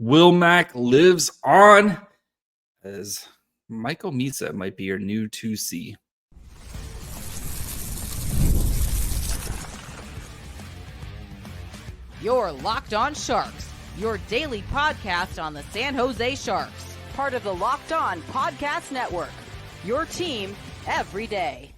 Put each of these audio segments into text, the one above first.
Will Mac lives on as Michael Misa might be your new 2C. You're Locked On Sharks, your daily podcast on the San Jose Sharks, part of the Locked On Podcast Network, your team every day.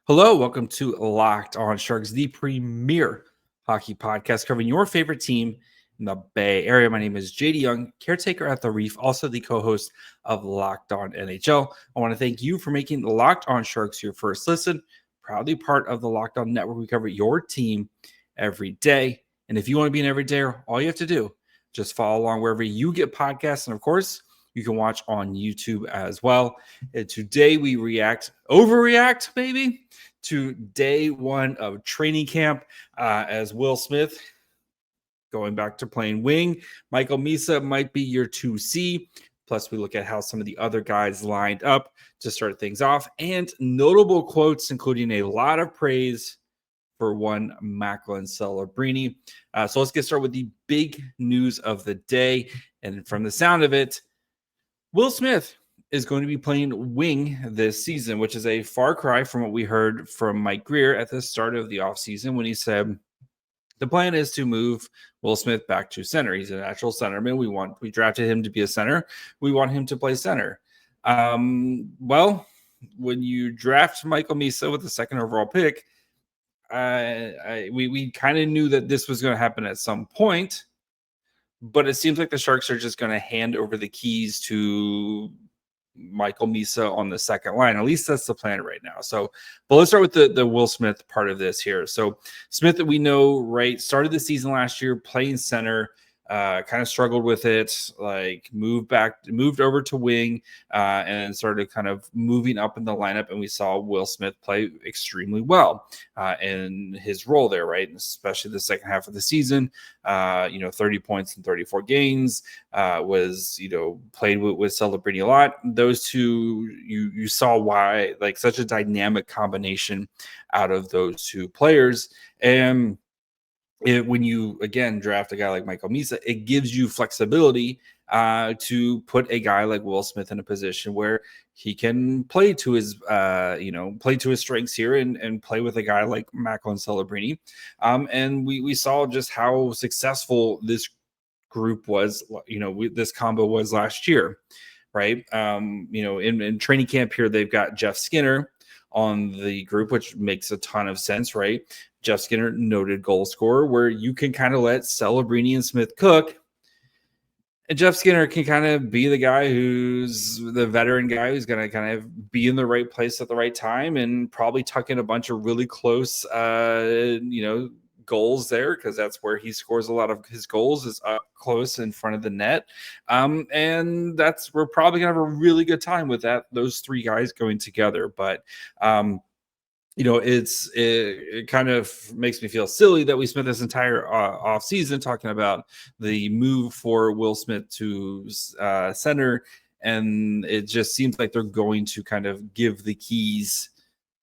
Hello, welcome to Locked On Sharks, the premier hockey podcast covering your favorite team in the Bay Area. My name is JD Young, caretaker at the Reef, also the co-host of Locked On NHL. I want to thank you for making Locked On Sharks your first listen. Proudly part of the Locked On Network. We cover your team every day. And if you want to be an everydayer, all you have to do, just follow along wherever you get podcasts. And of course, you can watch on YouTube as well. And today we overreact maybe, to day one of training camp as Will Smith going back to playing wing. Michael Misa might be your 2C. Plus, we look at how some of the other guys lined up to start things off. And notable quotes, including a lot of praise for one Macklin Celebrini. So let's get started with the big news of the day. And from the sound of it, Will Smith is going to be playing wing this season, which is a far cry from what we heard from Mike Grier at the start of the offseason when he said the plan is to move Will Smith back to center. He's a natural centerman. We drafted him to be a center. We want him to play center. Well, when you draft Michael Misa with the second overall pick, we kind of knew that this was going to happen at some point, but it seems like the Sharks are just going to hand over the keys to Michael Misa on the second line. At least that's the plan right now. So, but let's start with the Will Smith part of this here. So Smith, that we know, right, started the season last year playing center, kind of struggled with it, like moved over to wing, and started kind of moving up in the lineup. And we saw Will Smith play extremely well in his role there, right? And especially the second half of the season, 30 points in 34 games, was, played with Celebrini a lot. Those two, you saw why, like, such a dynamic combination out of those two players. And when you, again, draft a guy like Michael Misa, it gives you flexibility to put a guy like Will Smith in a position where he can play to his strengths here and play with a guy like Macklin Celebrini. And we saw just how successful this group was, this combo was last year, right? In training camp here, they've got Jeff Skinner on the group, which makes a ton of sense, right? Jeff Skinner, noted goal scorer, where you can kind of let Celebrini and Smith cook. And Jeff Skinner can kind of be the guy who's the veteran guy who's going to kind of be in the right place at the right time and probably tuck in a bunch of really close, goals there, because that's where he scores a lot of his goals, is up close in front of the net. And we're probably going to have a really good time with those three guys going together. But, it kind of makes me feel silly that we spent this entire off season talking about the move for Will Smith to center, and it just seems like they're going to kind of give the keys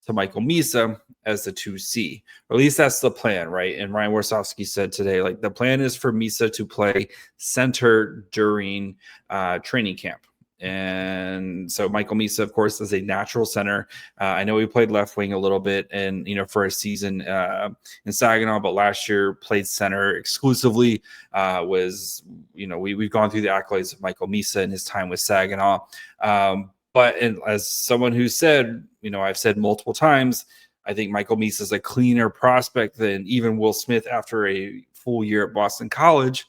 to Michael Misa as the 2C, or at least that's the plan, right? And Ryan Warsofsky said today, like, the plan is for Misa to play center during training camp. And so Michael Misa, of course, is a natural center. I know he played left wing a little bit and, for a season in Saginaw, but last year played center exclusively. We've gone through the accolades of Michael Misa and his time with Saginaw. But as someone who said, I've said multiple times, I think Michael Misa is a cleaner prospect than even Will Smith after a full year at Boston College.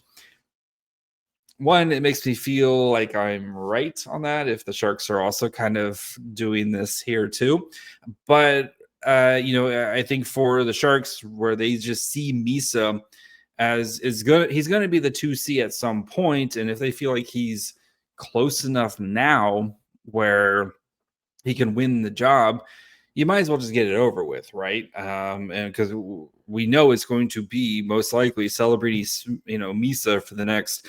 One, it makes me feel like I'm right on that, if the Sharks are also kind of doing this here too. But, I think for the Sharks, where they just see Misa as he's going to be the 2C at some point, and if they feel like he's close enough now where he can win the job, you might as well just get it over with, right? And because we know it's going to be most likely Celebrini, Misa for the next,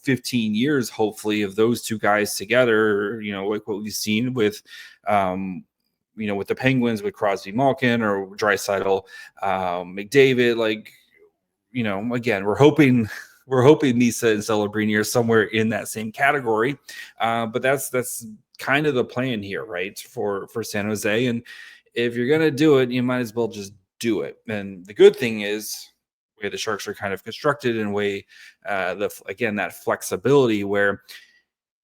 15 years, hopefully, of those two guys together, like what we've seen with, with the Penguins, with Crosby, Malkin, or Draisaitl, McDavid, again, we're hoping we're hoping Misa and Celebrini are somewhere in that same category. But that's kind of the plan here, right? For San Jose. And if you're gonna do it, you might as well just do it. And the good thing is the way the Sharks are kind of constructed in a way, that flexibility where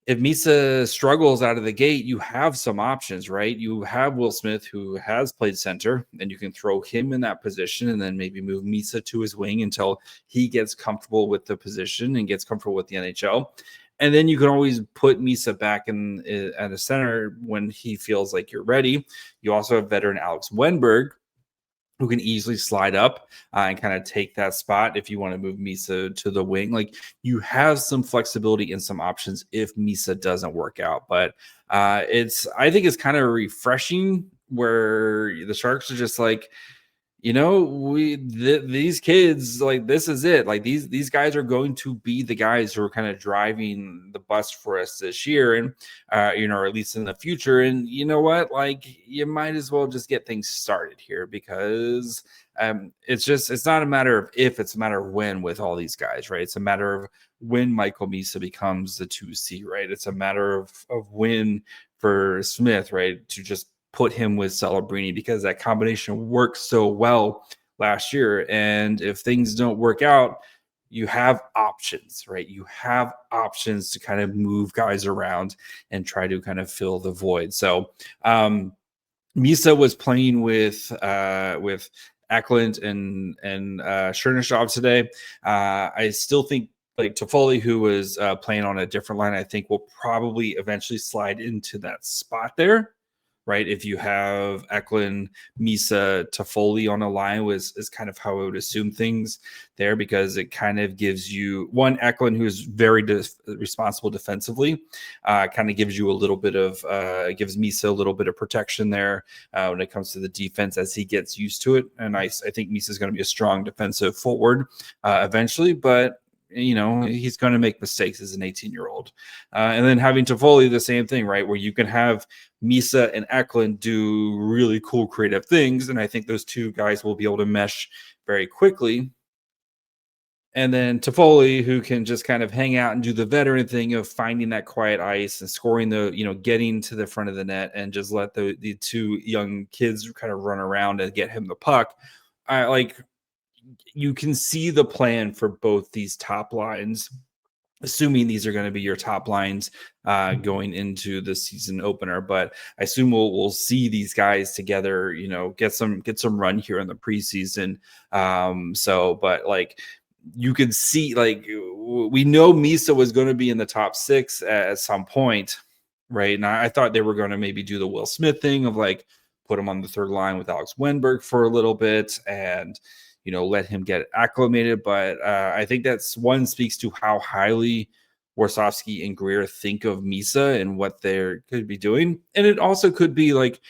if Misa struggles out of the gate, you have some options, right? You have Will Smith, who has played center, and you can throw him in that position and then maybe move Misa to his wing until he gets comfortable with the position and gets comfortable with the NHL. And then you can always put Misa back at a center when he feels like you're ready. You also have veteran Alex Wenberg, who can easily slide up and kind of take that spot if you want to move Misa to the wing. Like, you have some flexibility and some options if Misa doesn't work out. But I think it's kind of refreshing where the Sharks are just like, these kids, like, this is it. Like, these guys are going to be the guys who are kind of driving the bus for us this year, and or at least in the future. And you know what? Like, you might as well just get things started here, because it's not a matter of if, it's a matter of when with all these guys, right? It's a matter of when Michael Misa becomes the 2C, right? It's a matter of when for Smith, right, to just put him with Celebrini, because that combination worked so well last year. And if things don't work out, you have options, right? You have options to kind of move guys around and try to kind of fill the void. So Misa was playing with Eklund and Chernyshov today. I still think, like, Toffoli, who was playing on a different line, I think will probably eventually slide into that spot there. Right, if you have Eklund, Misa, Toffoli on a line, is kind of how I would assume things there, because it kind of gives you one Eklund, who is very responsible defensively, kind of gives you a little bit of gives Misa a little bit of protection there when it comes to the defense as he gets used to it. And I think Misa is going to be a strong defensive forward eventually, but he's going to make mistakes as an 18-year-old. And then having Toffoli, the same thing, right? Where you can have Misa and Eklund do really cool creative things. And I think those two guys will be able to mesh very quickly. And then Toffoli, who can just kind of hang out and do the veteran thing of finding that quiet ice and scoring getting to the front of the net, and just let the two young kids kind of run around and get him the puck. You can see the plan for both these top lines, assuming these are going to be your top lines going into the season opener. But I assume we'll see these guys together, get some run here in the preseason. But like, you could see, like, we know Misa was going to be in the top 6 at some point, right? And I thought they were going to maybe do the Will Smith thing of, like, put him on the third line with Alex Wenberg for a little bit and let him get acclimated. But I think that's one speaks to how highly Warsofsky and Grier think of Misa and what they could be doing. And it also could be like,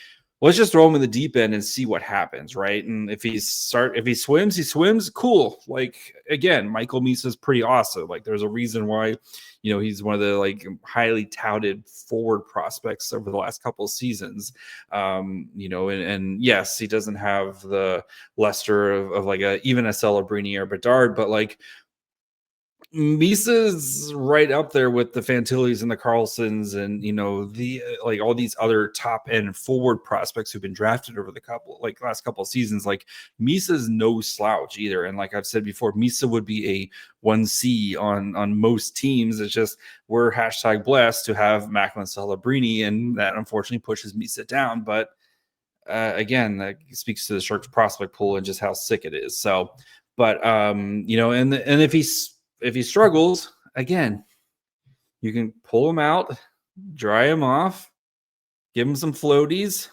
let's just throw him in the deep end and see what happens, right? And if he swims, he swims. Cool. Like, again, Michael Misa is pretty awesome. Like, there's a reason why, he's one of the, like, highly touted forward prospects over the last couple of seasons. And yes, he doesn't have the luster of like even a Celebrini or Bedard, but like, Misa's right up there with the Fantillis and the Carlsons and like all these other top end forward prospects who've been drafted over the last couple of seasons. Like, Misa's no slouch either, and like I've said before, Misa would be a 1C on most teams. It's just we're #blessed to have Macklin Celebrini, and that unfortunately pushes Misa down. But again, that speaks to the Sharks prospect pool and just how sick it is. So, but and if he struggles, again, you can pull him out, dry him off, give him some floaties,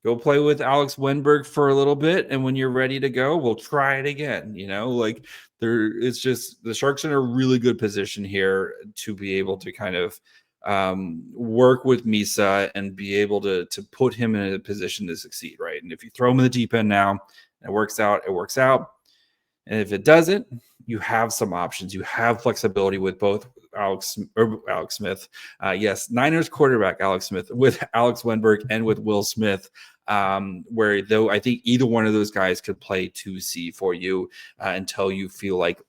go play with Alex Wenberg for a little bit, and when you're ready to go, we'll try it again. It's just the Sharks are in a really good position here to be able to kind of work with Misa and be able to put him in a position to succeed, right? And if you throw him in the deep end now, it works out, it works out. And if it doesn't, you have some options. You have flexibility with both Alex Smith. Yes, Niners quarterback Alex Smith, with Alex Wenberg and with Will Smith, where though I think either one of those guys could play 2C for you until you feel like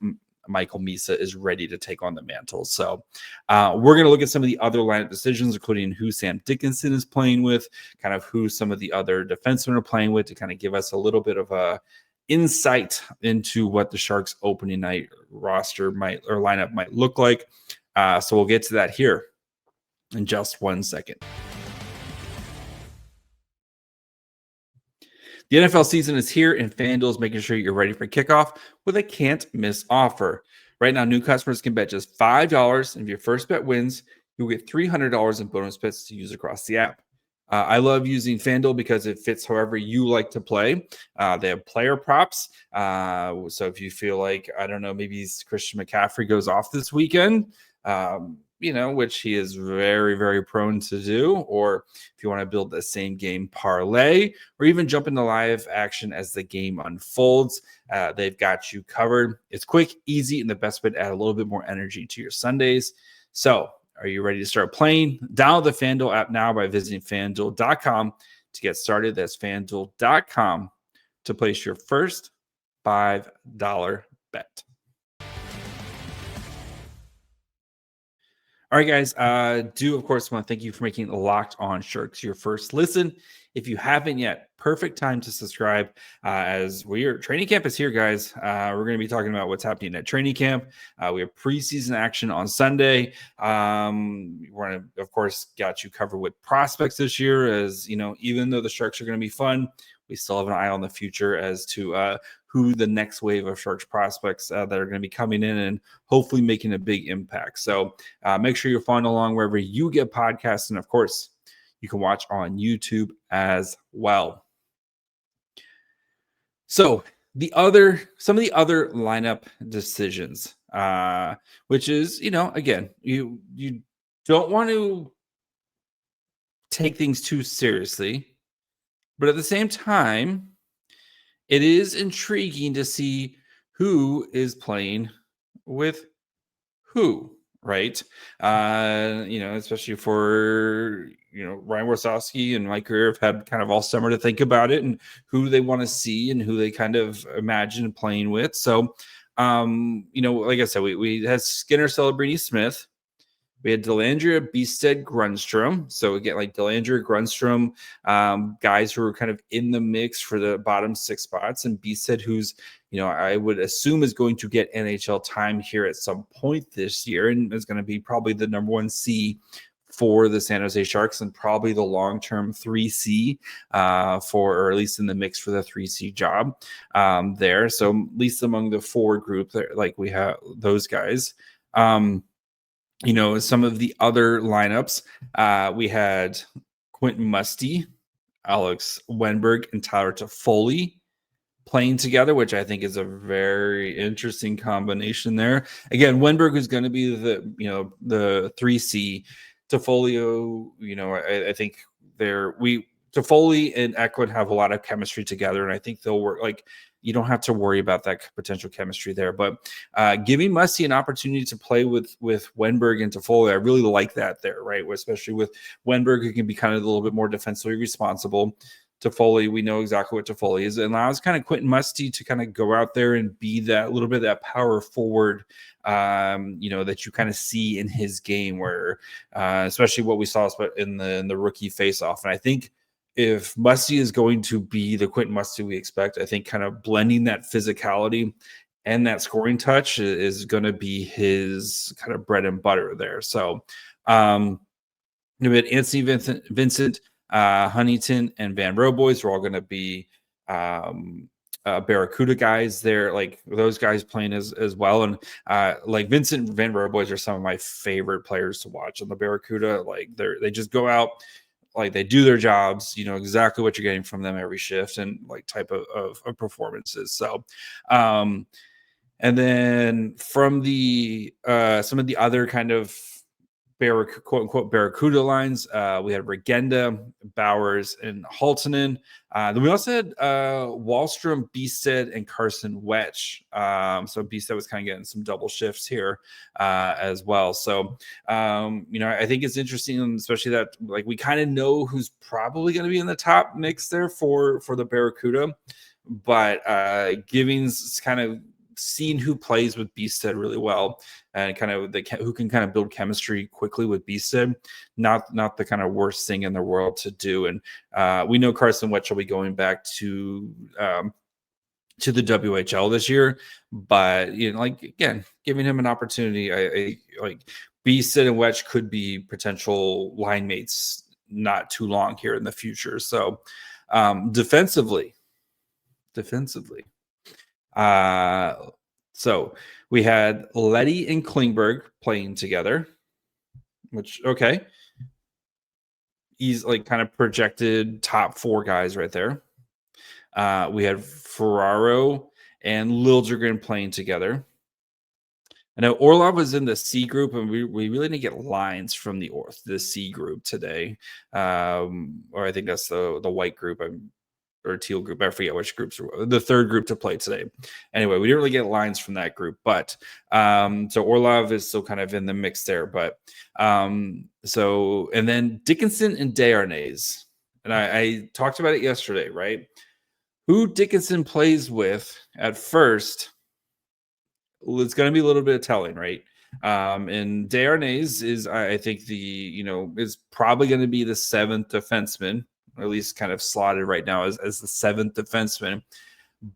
Michael Misa is ready to take on the mantle. So we're going to look at some of the other lineup decisions, including who Sam Dickinson is playing with, kind of who some of the other defensemen are playing with, to kind of give us a little bit of a insight into what the Sharks opening night roster lineup might look like. So we'll get to that here in just 1 second. The NFL season is here, and FanDuel is making sure you're ready for kickoff with a can't-miss offer. Right now, new customers can bet just $5, and if your first bet wins, you'll get $300 in bonus bets to use across the app. I love using FanDuel because it fits however you like to play. They have player props. So if you feel like, I don't know, maybe Christian McCaffrey goes off this weekend, which he is very, very prone to do, or if you want to build the same game parlay, or even jump into live action as the game unfolds, they've got you covered. It's quick, easy, and the best way to add a little bit more energy to your Sundays. So are you ready to start playing? Download the FanDuel app now by visiting FanDuel.com to get started. That's FanDuel.com to place your first $5 bet. All right, guys, do, of course, want to thank you for making Locked On Sharks your first listen. If you haven't yet, perfect time to subscribe as training camp is here, guys. We're going to be talking about what's happening at training camp. We have preseason action on Sunday. We're going to, of course, got you covered with prospects this year, as, even though the Sharks are going to be fun, we still have an eye on the future as to who the next wave of Sharks prospects that are going to be coming in and hopefully making a big impact. So make sure you're following along wherever you get podcasts. And of course, you can watch on YouTube as well. So some of the other lineup decisions, which is, again, you don't want to take things too seriously, but at the same time, it is intriguing to see who is playing with who, right? Especially for, Ryan Warsawski and Mike Grier have had kind of all summer to think about it and who they want to see and who they kind of imagine playing with. So, like I said, we had Skinner-Celebrini-Smith. We had Dellandrea, Beasted, Grundstrom. So again, like Dellandrea, Grundstrom, guys who are kind of in the mix for the bottom 6 spots, and Beasted, who's, I would assume is going to get NHL time here at some point this year, and is going to be probably the number 1C for the San Jose Sharks and probably the long-term 3C or at least in the mix for the 3C job there. So at least among the 4 group there, like we have those guys. Some of the other lineups, we had Quentin Musty, Alex Wenberg, and Tyler Toffoli playing together, which I think is a very interesting combination there. Again, Wenberg is going to be the 3C. Toffoli, I think Toffoli and Eklund have a lot of chemistry together, and I think they'll work. Like, you don't have to worry about that potential chemistry there. But giving Musty an opportunity to play with Wenberg and Toffoli, I really like that there, right? Especially with Wenberg, who can be kind of a little bit more defensively responsible. Toffoli, we know exactly what Toffoli is. It allows kind of Quentin Musty to kind of go out there and be that little bit of that power forward, that you kind of see in his game, where especially what we saw in the rookie face-off. And I think if Musty is going to be the Quentin Musty we expect, I think kind of blending that physicality and that scoring touch is going to be his kind of bread and butter there. So we had Anthony Vincent, Huntington, and Van Roboys are all going to be Barracuda guys there, like those guys playing as well. And like Vincent and Van Roboys are some of my favorite players to watch on the Barracuda. Like they just go out, like they do their jobs, exactly what you're getting from them every shift and like type of performances. So, and then from the some of the other kind of quote unquote Barracuda lines, we had Regenda, Bowers, and Haltonen. Then we also had Wahlstrom, Beasted, and Carson Wetch. So Beasted was kind of getting some double shifts here as well. So I think it's interesting, especially that like we kind of know who's probably going to be in the top mix there for the Barracuda, but Givings kind of seen who plays with Beasted really well and kind of who can kind of build chemistry quickly with Beasted. Not the kind of worst thing in the world to do. And we know Carson Wetch will be going back to the WHL this year, but again, giving him an opportunity, I like Beasted and Wetch could be potential line mates not too long here in the future. So defensively. So we had Leddy and Klingberg playing together, which, okay. He's like kind of projected top 4 guys right there. We had Ferraro and Liljegren playing together. I know Orlov was in the C group, and we really didn't get lines from the C group today. Or I think that's the white group. Or teal group. I forget which groups were the third group to play today. Anyway, we didn't really get lines from that group, but so Orlov is still kind of in the mix there. But and then Dickinson and Desharnais. And I talked about it yesterday, right? Who Dickinson plays with at first, it's going to be a little bit of telling, right? And Desharnais is, I think, is probably going to be the 7th defenseman, or at least kind of slotted right now as the 7th defenseman.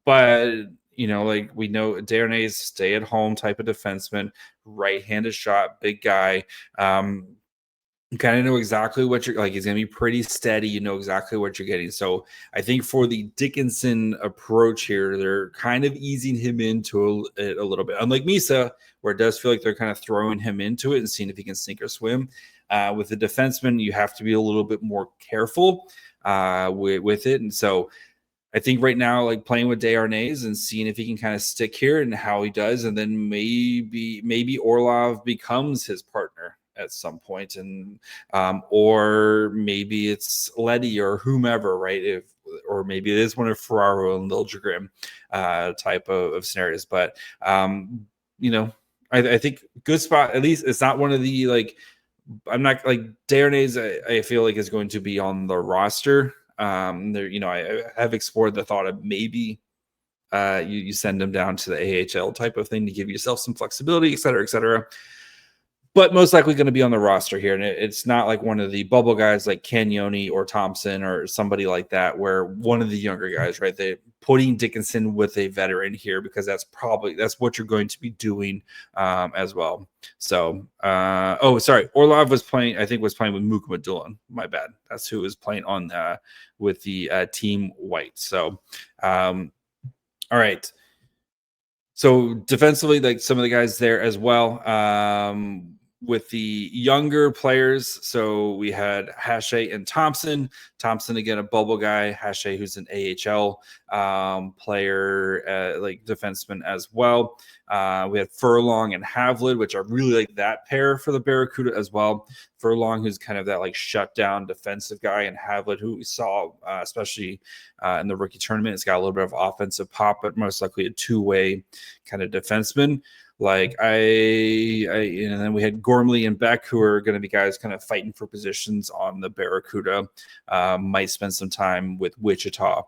But, we know Desharnais, stay at home type of defenseman, right-handed shot, big guy. You kind of know exactly what you're he's going to be pretty steady. You know exactly what you're getting. So I think for the Dickinson approach here, they're kind of easing him into it a little bit. Unlike Misa, where it does feel like they're kind of throwing him into it and seeing if he can sink or swim. With the defenseman, you have to be a little bit more careful with it. And so I think right now, playing with Desharnais and seeing if he can kind of stick here and how he does. And then maybe Orlov becomes his partner at some point, and or maybe it's Leddy or whomever, right? Or maybe it is one of Ferraro and Liljegren type of scenarios. But I think good spot. At least it's not one of the I'm not Desharnais. I feel like is going to be on the roster. I have explored the thought of maybe you send him down to the AHL type of thing to give yourself some flexibility, et cetera, et cetera. But most likely going to be on the roster here. And it's not like one of the bubble guys like Cagnoni or Thompson or somebody like that, where one of the younger guys, right? They're putting Dickinson with a veteran here because that's what you're going to be doing as well. So, Orlov was playing with Mukhama Dillon. My bad. That's who was playing on with the team white. So, all right. So defensively, some of the guys there as well. With the younger players, so we had Hache and Thompson. Thompson, again, a bubble guy. Hache, who's an AHL player, defenseman as well. We had Furlong and Havlin, which I really like that pair for the Barracuda as well. Furlong, who's kind of that shutdown defensive guy, and Havlin, who we saw especially in the rookie tournament, has got a little bit of offensive pop, but most likely a two-way kind of defenseman. And then we had Gormley and Beck, who are going to be guys kind of fighting for positions on the Barracuda. Might spend some time with Wichita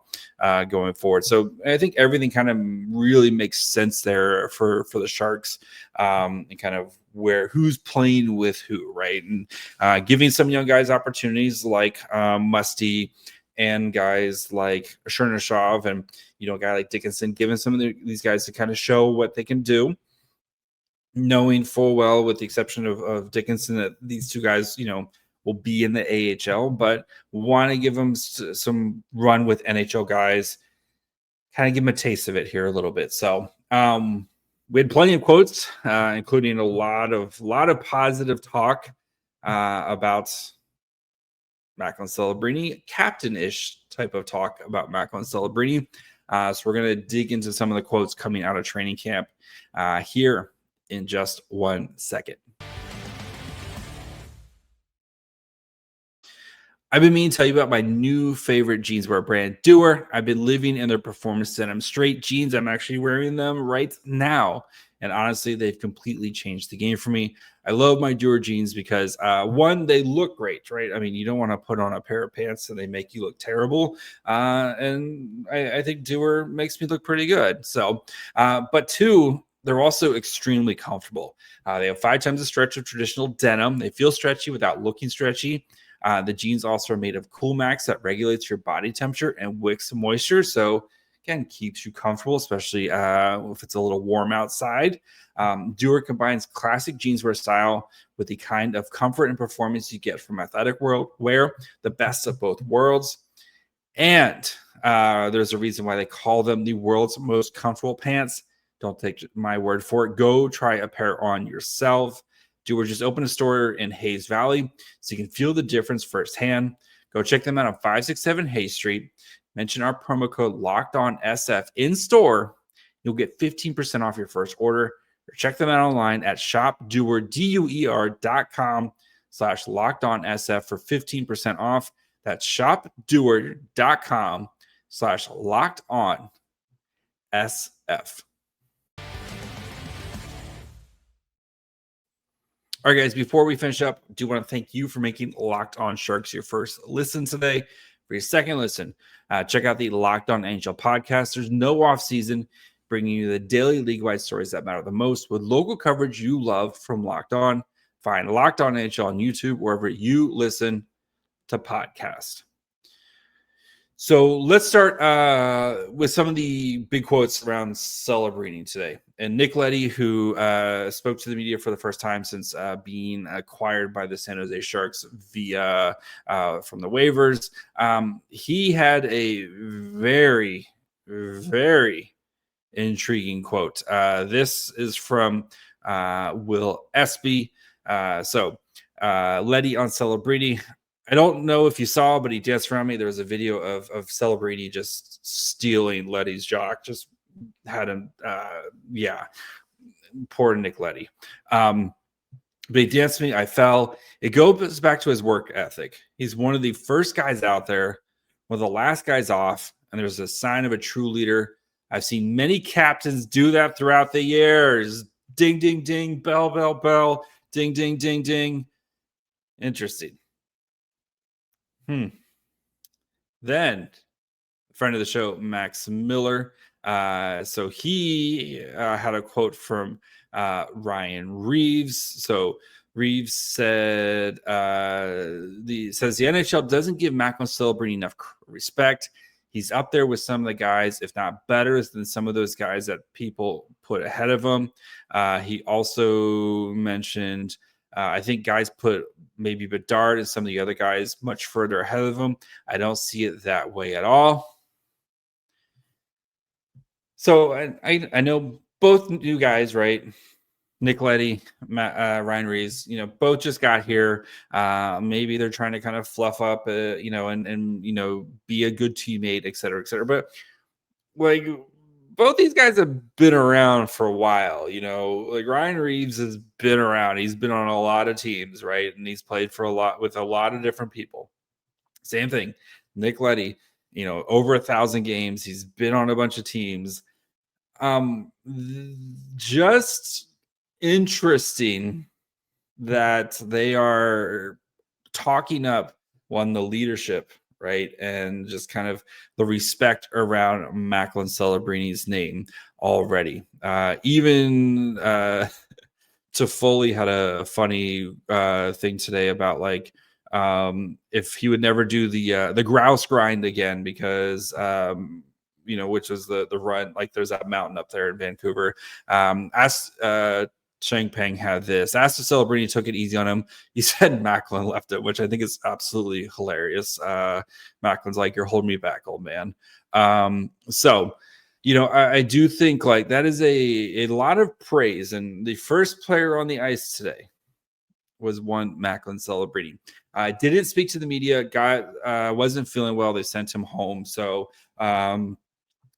going forward. So I think everything kind of really makes sense there for the Sharks, and kind of who's playing with who, right? And giving some young guys opportunities like Musty and guys like Chernyshov and a guy like Dickinson, giving some of these guys to kind of show what they can do. Knowing full well, with the exception of Dickinson, that these two guys, will be in the AHL, but want to give them some run with NHL guys, kind of give them a taste of it here a little bit. So we had plenty of quotes, including a lot of positive talk about Macklin Celebrini, captain-ish type of talk about Macklin Celebrini. So we're going to dig into some of the quotes coming out of training camp here in just 1 second. I've been meaning to tell you about my new favorite jeanswear brand, Doer. I've been living in their performance denim straight jeans. I'm actually wearing them right now. And honestly, they've completely changed the game for me. I love my Dewar jeans because one, they look great, right? I mean, you don't want to put on a pair of pants and they make you look terrible. And I think Dewar makes me look pretty good. So, but two, they're also extremely comfortable. They have 5 times the stretch of traditional denim. They feel stretchy without looking stretchy. The jeans also are made of Cool Max that regulates your body temperature and wicks moisture. So again, keeps you comfortable, especially if it's a little warm outside. Dewar combines classic jeanswear style with the kind of comfort and performance you get from athletic wear, the best of both worlds. And there's a reason why they call them the world's most comfortable pants. Don't take my word for it. Go try a pair on yourself. Dewar just opened a store in Hayes Valley, so you can feel the difference firsthand. Go check them out on 567 Hayes Street. Mention our promo code LOCKEDONSF in store. You'll get 15% off your first order. Or check them out online at shopdewar.com/LockedOnSF for 15% off. That's shopdewar.com/LockedOnSF. All right, guys, before we finish up, I do want to thank you for making Locked On Sharks your first listen today. For your second listen, check out the Locked On NHL podcast. There's no off-season, bringing you the daily league-wide stories that matter the most with local coverage you love from Locked On. Find Locked On NHL on YouTube, wherever you listen to podcasts. So let's start with some of the big quotes around Celebrini today. And Nick Leddy, who spoke to the media for the first time since being acquired by the San Jose Sharks via from the waivers, he had a very, very intriguing quote. This is from Will Espy. Leddy on Celebrini. I don't know if you saw, but he danced around me. There was a video of Celebrini just stealing Leddy's jock. Just had him, poor Nick Leddy. But he danced me. I fell. It goes back to his work ethic. He's one of the first guys out there, one of the last guys off, and there's a sign of a true leader. I've seen many captains do that throughout the years. Ding, ding, ding, bell, bell, bell, ding, ding, ding, ding. Interesting. Then, friend of the show, Max Miller. So he had a quote from Ryan Reaves. So Reaves said, the NHL doesn't give Macklin Celebrini enough respect. He's up there with some of the guys, if not better than some of those guys that people put ahead of him. He also mentioned, I think guys put maybe Bedard and some of the other guys much further ahead of him. I don't see it that way at all. So I know both new guys, right? Nick Leddy, Ryan Reaves, both just got here. Maybe they're trying to kind of fluff up, and be a good teammate, et cetera, et cetera. But like, both these guys have been around for a while, like Ryan Reaves has been around. He's been on a lot of teams, right? And he's played with a lot of different people. Same thing. Nick Leddy, over 1,000 games. He's been on a bunch of teams. Just interesting that they are talking up the leadership, right? And just kind of the respect around Macklin Celebrini's name already. Even Toffoli had a funny thing today about like if he would never do the grouse grind again because which was the run, like there's that mountain up there in Vancouver. Chang Peng had this. Asked if Celebrini took it easy on him. He said Macklin left it, which I think is absolutely hilarious. Macklin's like, you're holding me back, old man. I do think like that is a lot of praise. And the first player on the ice today was one Macklin Celebrini. Didn't speak to the media. Wasn't feeling well. They sent him home. So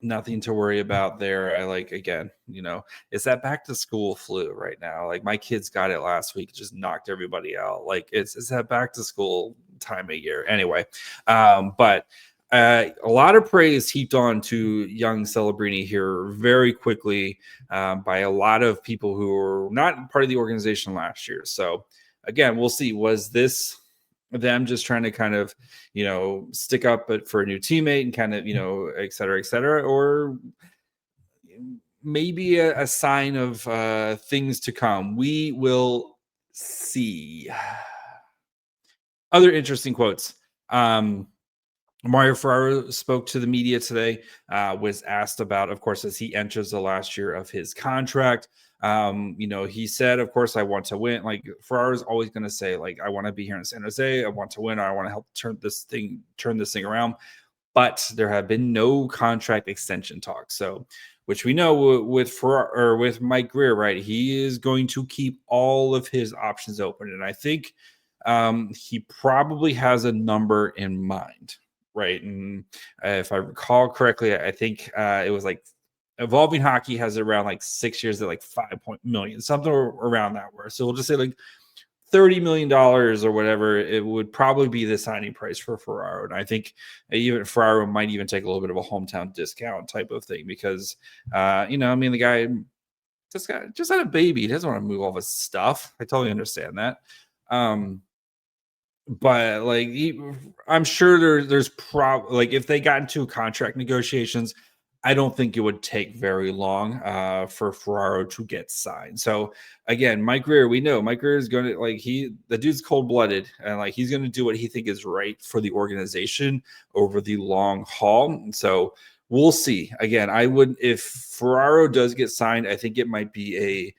nothing to worry about there. It's that back to school flu right now. Like my kids got it last week, just knocked everybody out. Like it's that back to school time of year. Anyway, but a lot of praise heaped on to young Celebrini here very quickly by a lot of people who were not part of the organization last year. So again, we'll see. Was this them just trying to kind of, stick up for a new teammate and kind of, et cetera, or maybe a sign of things to come? We will see. Other interesting quotes. Mario Ferraro spoke to the media today, was asked about, of course, as he enters the last year of his contract. He said, of course, I want to win. Like, Ferraro's always going to say, like, I want to be here in San Jose. I want to win. I want to help turn this thing around. But there have been no contract extension talks. So, which we know with Ferraro, or with Mike Grier, right? He is going to keep all of his options open. And I think he probably has a number in mind. Right. And if I recall correctly, I think it was like Evolving Hockey has around like 6 years at like $5 million, something around that word. So we'll just say like $30 million or whatever. It would probably be the signing price for Ferraro. And I think even Ferraro might even take a little bit of a hometown discount type of thing because, the guy just had a baby. He doesn't want to move all his stuff. I totally understand that. But like, I'm sure there's probably, like, if they got into contract negotiations, I don't think it would take very long for Ferraro to get signed. So again, Mike Grier, we know Mike Grier is going to, the dude's cold-blooded, and like, he's going to do what he think is right for the organization over the long haul. And so we'll see. Again, if Ferraro does get signed, I think it might be a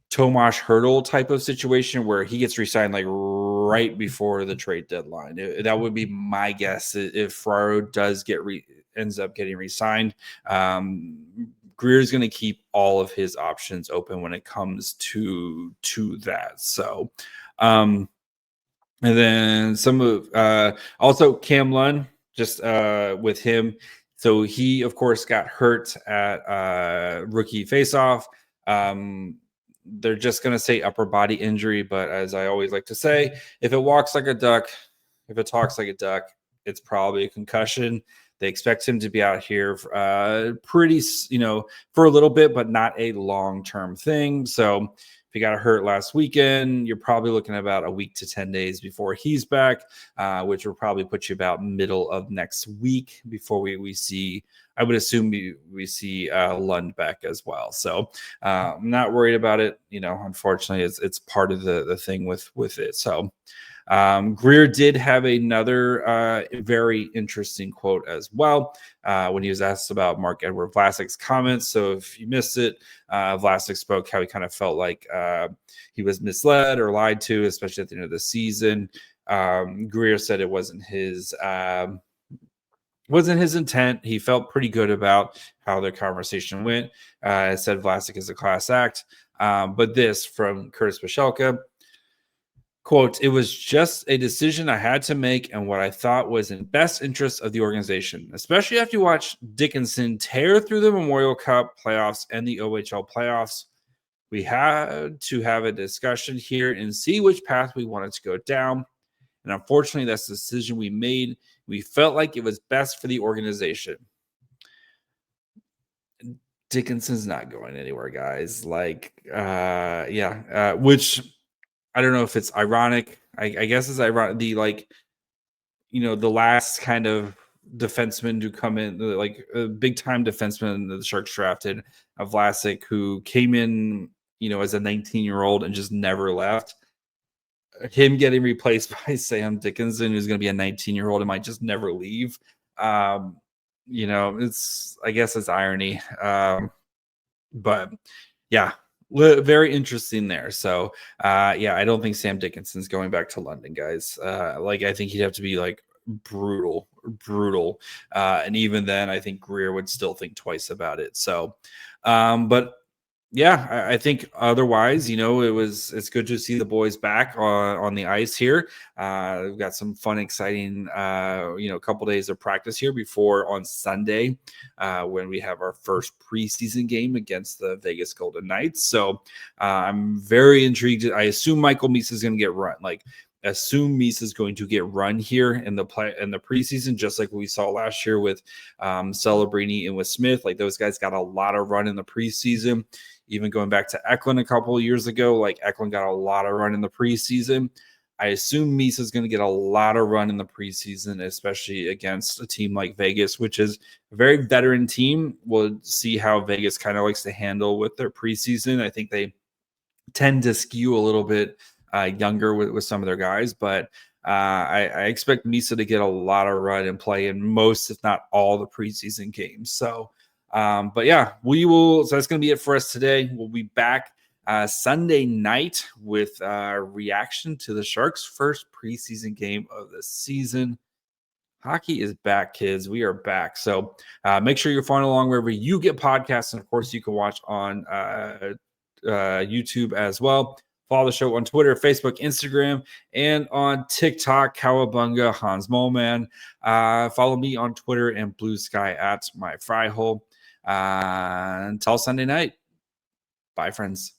Tomas Hertl type of situation where he gets re-signed like right before the trade deadline. That would be my guess if Ferraro does ends up getting re-signed. Grier is going to keep all of his options open when it comes to that. So, and then some of also Cam Lund, just with him. So he, of course, got hurt at rookie faceoff. They're just going to say upper body injury. But as I always like to say, if it walks like a duck, if it talks like a duck, it's probably a concussion. They expect him to be out here pretty, for a little bit, but not a long-term thing. So if he got hurt last weekend, you're probably looking at about a week to 10 days before he's back, which will probably put you about middle of next week before we see, I would assume we see Lund back as well. So I'm not worried about it. Unfortunately, it's part of the thing with it. So Grier did have another very interesting quote as well when he was asked about Marc-Édouard Vlasic's comments. So if you missed it, Vlasic spoke how he kind of felt like he was misled or lied to, especially at the end of the season. Grier said it wasn't his intent. He felt pretty good about how their conversation went. Said Vlasic is a class act. But this from Curtis Pachelka, quote, "It was just a decision I had to make and what I thought was in best interest of the organization, especially after you watch Dickinson tear through the Memorial Cup playoffs and the OHL playoffs. We had to have a discussion here and see which path we wanted to go down. And unfortunately, that's the decision we made. We felt like it was best for the organization." Dickinson's not going anywhere, guys. Which I don't know if it's ironic. I guess it's ironic. The last kind of defenseman to come in, like a big time defenseman the Sharks drafted, Vlasic, who came in, as a 19-year-old and just never left. Him getting replaced by Sam Dickinson, who's going to be a 19-year-old and might just never leave. I guess it's irony. But yeah. Very interesting there. So, I don't think Sam Dickinson's going back to London, guys. I think he'd have to be like brutal. And even then, I think Grier would still think twice about it. So, but yeah, I think otherwise, it's good to see the boys back on the ice here. We've got some fun, exciting, couple days of practice here before on Sunday when we have our first preseason game against the Vegas Golden Knights. So I'm very intrigued. I assume Michael Misa is going to get run. assume Misa is going to get run here in the preseason, just like we saw last year with Celebrini and with Smith. Like those guys got a lot of run in the preseason. Even going back to Eklund a couple of years ago, like Eklund got a lot of run in the preseason. I assume Misa is going to get a lot of run in the preseason, especially against a team like Vegas, which is a very veteran team. We'll see how Vegas kind of likes to handle with their preseason. I think they tend to skew a little bit younger with some of their guys, but I expect Misa to get a lot of run and play in most, if not all, the preseason games. So, but yeah, we will. So that's going to be it for us today. We'll be back Sunday night with reaction to the Sharks' first preseason game of the season. Hockey is back, kids. We are back. So make sure you're following along wherever you get podcasts. And of course, you can watch on YouTube as well. Follow the show on Twitter, Facebook, Instagram, and on TikTok, Cowabunga, Hans Moleman. Follow me on Twitter and Blue Sky at my fry hole. Until Sunday night. Bye, friends.